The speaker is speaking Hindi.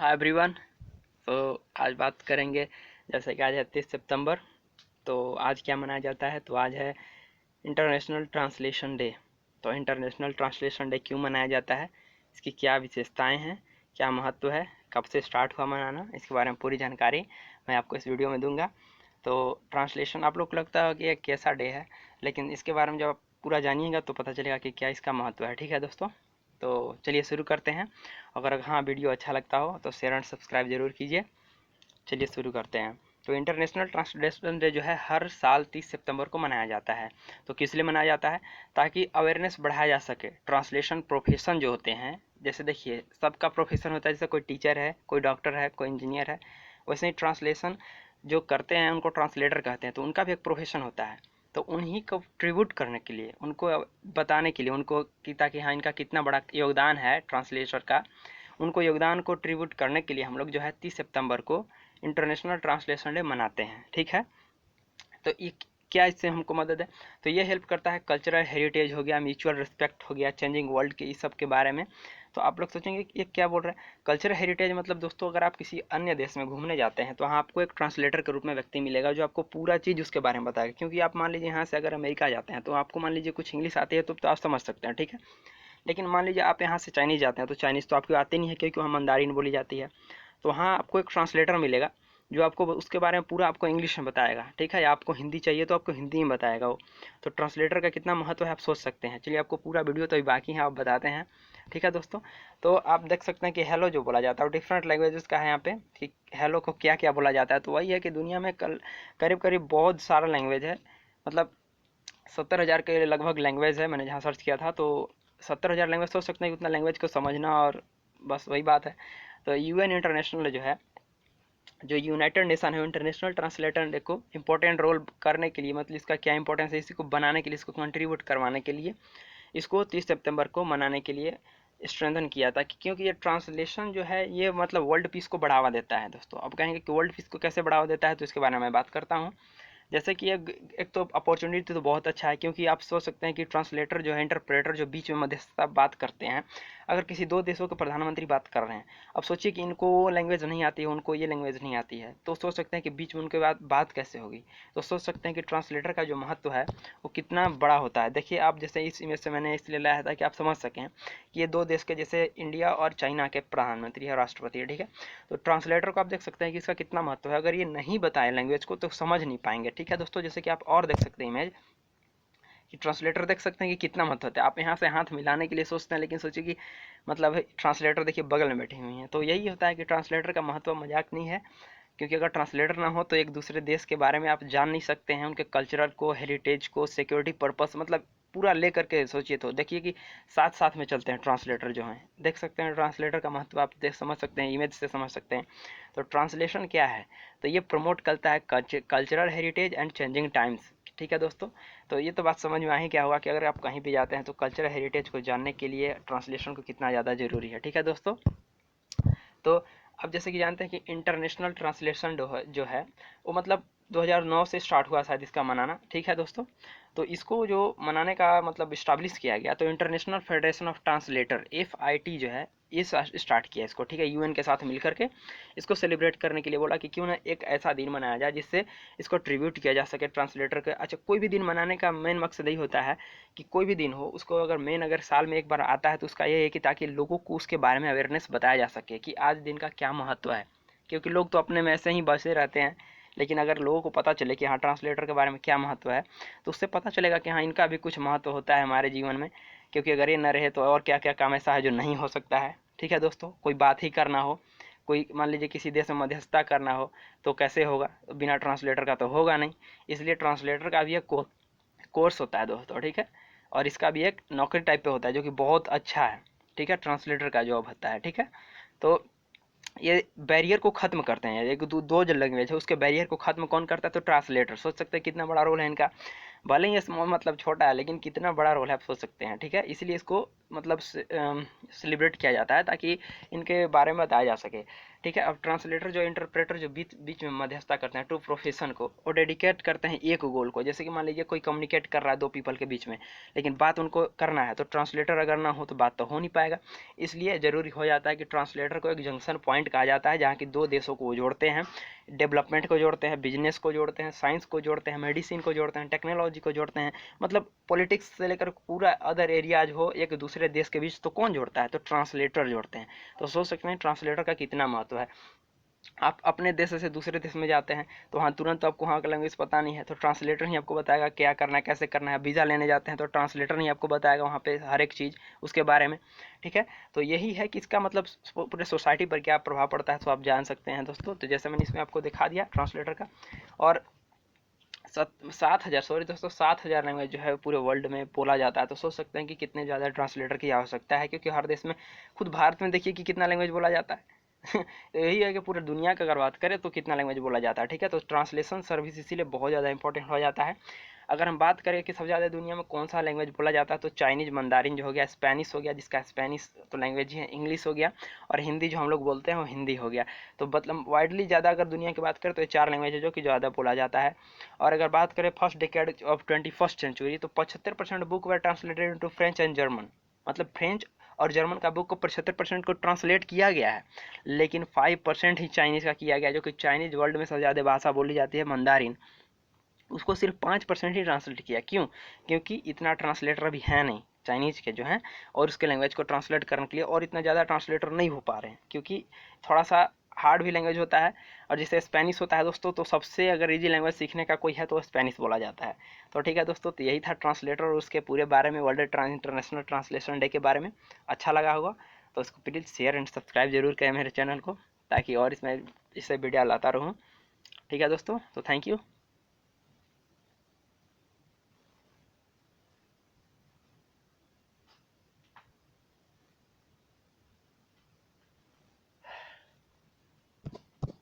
Hi everyone. तो आज बात करेंगे, जैसे कि आज है 30 सितंबर। तो आज क्या मनाया जाता है? तो आज है इंटरनेशनल ट्रांसलेशन डे। तो इंटरनेशनल ट्रांसलेशन डे क्यों मनाया जाता है, इसकी क्या विशेषताएं हैं, क्या महत्व है, कब से स्टार्ट हुआ मनाना, इसके बारे में पूरी जानकारी मैं आपको इस वीडियो में दूंगा। तो ट्रांसलेशन आप लोग को लगता है कि एक कैसा डे है, लेकिन इसके बारे में जब आप पूरा जानिएगा तो पता चलेगा कि क्या इसका महत्व है। ठीक है दोस्तों, तो चलिए शुरू करते हैं। अगर हाँ वीडियो अच्छा लगता हो तो शेयर एंड सब्सक्राइब जरूर कीजिए। चलिए शुरू करते हैं। तो इंटरनेशनल ट्रांसलेशन डे जो है हर साल 30 सितंबर को मनाया जाता है। तो किस लिए मनाया जाता है? ताकि अवेयरनेस बढ़ाया जा सके। ट्रांसलेशन प्रोफेशन जो होते हैं, जैसे देखिए सबका प्रोफेशन होता है, जैसे कोई टीचर है, कोई डॉक्टर है, कोई इंजीनियर है, वैसे ही ट्रांसलेशन जो करते हैं उनको ट्रांसलेटर कहते हैं। तो उनका भी एक प्रोफेशन होता है। तो उन्हीं को ट्रिब्यूट करने के लिए, उनको बताने के लिए, उनको कि ताकि हाँ इनका कितना बड़ा योगदान है ट्रांसलेटर का, उनको योगदान को ट्रिब्यूट करने के लिए हम लोग जो है 30 सितंबर को इंटरनेशनल ट्रांसलेशन डे मनाते हैं। ठीक है, तो ये क्या इससे हमको मदद है? तो ये हेल्प करता है, कल्चरल हेरिटेज हो गया, म्यूचुअल रिस्पेक्ट हो गया, चेंजिंग वर्ल्ड के इस सब के बारे में। तो आप लोग सोचेंगे कि ये क्या बोल रहे हैं? कल्चरल हेरिटेज मतलब दोस्तों, अगर आप किसी अन्य देश में घूमने जाते हैं तो वहाँ आपको एक ट्रांसलेटर के रूप में व्यक्ति मिलेगा जो आपको पूरा चीज़ उसके बारे में बताएगा। क्योंकि आप मान लीजिए यहाँ से अगर अमेरिका जाते हैं तो आपको मान लीजिए कुछ इंग्लिश आती है तो आप समझ सकते हैं, ठीक है। लेकिन मान लीजिए आप यहाँ से चाइनीज़ जाते हैं तो चाइनीज़ तो आपको आती नहीं है, क्योंकि वहाँ मंदारिन बोली जाती है। तो वहाँ आपको एक ट्रांसलेटर मिलेगा जो आपको उसके बारे में पूरा आपको इंग्लिश में बताएगा, ठीक है। या आपको हिंदी चाहिए तो आपको हिंदी में बताएगा वो। तो ट्रांसलेटर का कितना महत्व है आप सोच सकते हैं। चलिए आपको पूरा वीडियो तो अभी बाकी है, आप बताते हैं। ठीक है दोस्तों, तो आप देख सकते हैं कि हेलो जो बोला जाता है वो डिफरेंट लैंग्वेजेस का है यहाँ पे, कि हेलो को क्या क्या बोला जाता है। तो वही है कि दुनिया में कल करीब करीब बहुत सारा लैंग्वेज है। मतलब 70,000 के लगभग लैंग्वेज है, मैंने जहाँ सर्च किया था। तो 70,000 लैंग्वेज, सोच सकते हैं कि उतना लैंग्वेज को समझना, और बस वही बात है। तो यूएन इंटरनेशनल जो है, जो यूनाइटेड नेशन है, इंटरनेशनल ट्रांसलेटर को इंपॉर्टेंट रोल करने के लिए, मतलब इसका क्या इंपॉर्टेंस है, इसको बनाने के लिए, इसको कंट्रीब्यूट करवाने के लिए, इसको 30 सितंबर को मनाने के लिए स्ट्रेंथन किया था। क्योंकि ये ट्रांसलेशन जो है ये मतलब वर्ल्ड पीस को बढ़ावा देता है दोस्तों। अब कहेंगे कि वर्ल्ड पीस को कैसे बढ़ावा देता है, तो इसके बारे में मैं बात करता हूँ। जैसे कि एक तो अपॉर्चुनिटी तो बहुत अच्छा है, क्योंकि आप सोच सकते हैं कि ट्रांसलेटर जो है, इंटरप्रेटर जो बीच में मध्यस्थता बात करते हैं, अगर किसी दो देशों के प्रधानमंत्री बात कर रहे हैं, अब सोचिए कि इनको वो लैंग्वेज नहीं आती है, उनको ये लैंग्वेज नहीं आती है, तो सोच सकते हैं कि बीच में उनके बात कैसे होगी। तो सोच सकते हैं कि ट्रांसलेटर का जो महत्व है वो कितना बड़ा होता है। देखिए आप, जैसे इस इमेज से मैंने इसलिए लाया था कि आप समझ सकें कि ये दो देश के, जैसे इंडिया और चाइना के प्रधानमंत्री है, राष्ट्रपति है, ठीक है। तो ट्रांसलेटर को आप देख सकते हैं कि इसका कितना महत्व है। अगर ये नहीं बताए लैंग्वेज को तो समझ नहीं पाएंगे, ठीक है दोस्तों। जैसे कि आप और देख सकते हैं इमेज, कि ट्रांसलेटर देख सकते हैं कि कितना महत्व होता है। आप यहाँ से हाथ मिलाने के लिए सोचते हैं, लेकिन सोचिए कि मतलब ट्रांसलेटर देखिए बगल में बैठी हुई हैं। तो यही होता है कि ट्रांसलेटर का महत्व मजाक नहीं है। क्योंकि अगर ट्रांसलेटर ना हो तो एक दूसरे देश के बारे में आप जान नहीं सकते हैं, उनके कल्चरल को, हेरिटेज को, सिक्योरिटी पर्पस, मतलब पूरा ले करके सोचिए। तो देखिए कि साथ साथ में चलते हैं ट्रांसलेटर जो हैं, देख सकते हैं ट्रांसलेटर का महत्व आप देख समझ सकते हैं, इमेज से समझ सकते हैं। तो ट्रांसलेशन क्या है? तो ये प्रमोट करता है cultural heritage and changing times. ठीक है दोस्तों, तो ये तो बात समझ में आ ही क्या होगा कि अगर आप कहीं भी जाते हैं तो कल्चरल हेरिटेज को जानने के लिए ट्रांसलेशन को कितना ज़्यादा ज़रूरी है। ठीक है दोस्तों, तो अब जैसे कि जानते हैं कि इंटरनेशनल ट्रांसलेशन जो है वो मतलब 2009 से स्टार्ट हुआ शायद इसका मनाना। ठीक है दोस्तों, तो इसको जो मनाने का मतलब इस्टाब्लिश किया गया, तो international federation of translator FIT जो है ये स्टार्ट किया इसको, ठीक है, यूएन के साथ मिलकर के इसको सेलिब्रेट करने के लिए बोला कि क्यों ना एक ऐसा दिन मनाया जाए जिससे इसको ट्रिब्यूट किया जा सके ट्रांसलेटर के। अच्छा, कोई भी दिन मनाने का मेन मकसद यही होता है कि कोई भी दिन हो उसको, अगर मेन अगर साल में एक बार आता है तो उसका ये है कि ताकि लोगों को उसके बारे में अवेयरनेस बताया जा सके कि आज दिन का क्या महत्व है। क्योंकि लोग तो अपने में ऐसे ही बसे रहते हैं, लेकिन अगर लोगों को पता चले कि हाँ ट्रांसलेटर के बारे में क्या महत्व है, तो उससे पता चलेगा कि हाँ इनका भी कुछ महत्व होता है हमारे जीवन में। क्योंकि अगर ये न रहे तो और क्या क्या काम ऐसा है जो नहीं हो सकता है। ठीक है दोस्तों, कोई बात ही करना हो, कोई मान लीजिए किसी देश में मध्यस्थता करना हो, तो कैसे होगा? बिना ट्रांसलेटर का तो होगा नहीं। इसलिए ट्रांसलेटर का भी एक कोर्स होता है दोस्तों, ठीक है। और इसका भी एक नौकरी टाइप पे होता है जो कि बहुत अच्छा है। ठीक है, ट्रांसलेटर का जॉब होता है, ठीक है। तो ये बैरियर को खत्म करते हैं, एक दो जो लैंग्वेज है उसके बैरियर को खत्म कौन करता है? तो ट्रांसलेटर। सोच सकते हैं कितना बड़ा रोल है इनका। भले ही स्मॉल मतलब छोटा है, लेकिन कितना बड़ा रोल है आप सोच सकते हैं, ठीक है। इसलिए इसको मतलब सेलिब्रेट किया जाता है ताकि इनके बारे में बताया जा सके, ठीक है। अब ट्रांसलेटर जो इंटरप्रेटर जो बीच बीच में मध्यस्थता करते हैं टू प्रोफेशन को, वो डेडिकेट करते हैं एक गोल को। जैसे कि मान लीजिए कोई कम्युनिकेट कर रहा है दो पीपल के बीच में, लेकिन बात उनको करना है, तो ट्रांसलेटर अगर ना हो तो बात तो हो नहीं पाएगा। इसलिए ज़रूरी हो जाता है कि ट्रांसलेटर को एक जंक्शन पॉइंट कहा जाता है, जहाँ की दो देशों को जोड़ते हैं, डेवलपमेंट को जोड़ते हैं, बिजनेस को जोड़ते हैं, साइंस को जोड़ते हैं, मेडिसिन को जोड़ते हैं, टेक्नोलॉजी को जोड़ते हैं, मतलब पॉलिटिक्स से लेकर पूरा अदर एरियाज हो एक दूसरे देश के बीच, तो कौन जोड़ता है? तो ट्रांसलेटर जोड़ते हैं। तो सोच सकते हैं ट्रांसलेटर का कितना महत्व है। आप अपने देश से दूसरे देश में जाते हैं तो वहाँ तुरंत आपको वहाँ का लैंग्वेज पता नहीं है, तो ट्रांसलेटर ही आपको बताएगा क्या करना है, कैसे करना है। वीज़ा लेने जाते हैं तो ट्रांसलेटर ही आपको बताएगा वहाँ पे हर एक चीज़ उसके बारे में, ठीक है। तो यही है कि इसका मतलब पूरे सोसाइटी पर क्या प्रभाव पड़ता है, तो आप जान सकते हैं दोस्तों। तो जैसे मैंने इसमें आपको दिखा दिया ट्रांसलेटर का। और 7,000 सॉरी दोस्तों 7,000 लैंग्वेज जो है पूरे वर्ल्ड में बोला जाता है। तो सोच सकते हैं कि कितने ज़्यादा ट्रांसलेटर की आवश्यकता है, क्योंकि हर देश में, खुद भारत में देखिए कि कितना लैंग्वेज बोला जाता है। तो यही है कि पूरे दुनिया का अगर बात करें तो कितना लैंग्वेज बोला जाता है, ठीक है। तो ट्रांसलेशन सर्विस इसीलिए बहुत ज़्यादा इंपॉर्टेंट हो जाता है। अगर हम बात करें कि सबसे ज़्यादा दुनिया में कौन सा लैंग्वेज बोला जाता है, तो चाइनीज मंदारिन जो हो गया, स्पेनिश हो गया, जिसका स्पेनिश तो लैंग्वेज ही है, इंग्लिश हो गया, और हिंदी जो हम लोग बोलते हैं वो हिंदी हो गया। तो मतलब वाइडली ज़्यादा अगर दुनिया की बात करें तो ये 4 लैंग्वेज है जो कि ज़्यादा बोला जाता है। और अगर बात करें first decade of 21st century, तो 75% book were translated into French and German, मतलब फ्रेंच और जर्मन का बुक को 75% को ट्रांसलेट किया गया है, लेकिन 5% ही चाइनीज़ का किया गया, जो कि चाइनीज़ वर्ल्ड में सबसे ज़्यादा भाषा बोली जाती है मंदारिन, उसको सिर्फ 5% ही ट्रांसलेट किया। क्यों? क्योंकि इतना ट्रांसलेटर अभी है नहीं चाइनीज़ के जो हैं, और उसके लैंग्वेज को ट्रांसलेट करने के लिए, और इतना ज़्यादा ट्रांसलेटर नहीं हो पा रहे हैं, क्योंकि थोड़ा सा हार्ड भी लैंग्वेज होता है। और जैसे स्पेनिश होता है दोस्तों, तो सबसे अगर इजी लैंग्वेज सीखने का कोई है तो स्पेनिश बोला जाता है। तो ठीक है दोस्तों, तो यही था ट्रांसलेटर और उसके पूरे बारे में, वर्ल्ड इंटरनेशनल ट्रांसलेशन डे के बारे में। अच्छा लगा होगा तो उसको प्लीज़ शेयर एंड सब्सक्राइब जरूर करें मेरे चैनल को, ताकि और इसमें इससे वीडियो लाता रहूँ। ठीक है दोस्तों, तो थैंक यू।